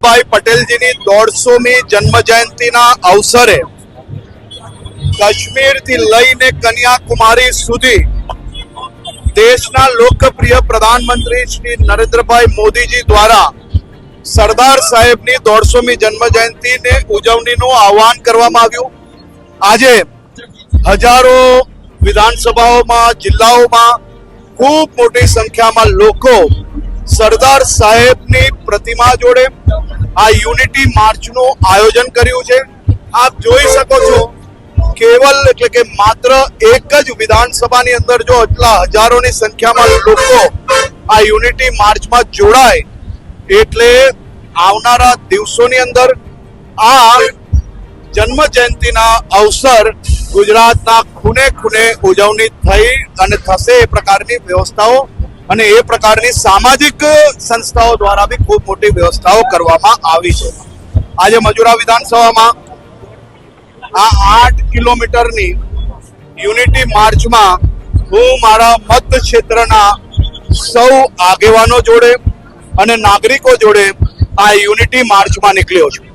વલ્લભભાઈ પટેલજીની 150મી જન્મ જયંતિના અવસરે કાશ્મીરથી લઈને કન્યાકુમારી સુધી દેશના લોકપ્રિય પ્રધાનમંત્રી શ્રી નરેન્દ્રભાઈ મોદીજી દ્વારા સરદાર સાહેબની 150મી જન્મ જયંતિને ઉજવણીનું આહવાન કરવામાં આવ્યું। આજે હજારો વિધાનસભાઓમાં, જિલ્લાઓમાં ખૂબ મોટી સંખ્યામાં લોકો સરદાર સાહેબની પ્રતિમા જોડે આ યુનિટી માર્ચનું આયોજન કર્યું છે। આપ જોઈ શકો છો, કેવલ એટલે કે માત્ર એક જ વિધાનસભાની અંદર જો આટલા હજારોની સંખ્યામાં લોકો આ યુનિટી માર્ચમાં જોડાય એટલે આવનારા દિવસોની અંદર આ જન્મ જયંતિના અવસર ગુજરાતના ખૂણે ખૂણે ઉજવણી થઈ અને થશે એ પ્રકારની વ્યવસ્થાઓ અને એ પ્રકારની સામાજિક સંસ્થાઓ દ્વારા બી ખૂબ મોટી વ્યવસ્થાઓ કરવામાં આવી છે। આજે મજૂરા વિધાનસભામાં આ 8 કિલોમીટરની યુનિટી માર્ચમાં હું મારા મત ક્ષેત્રના સૌ આગેવાનો જોડે અને નાગરિકો જોડે આ યુનિટી માર્ચમાં નીકળ્યો છું।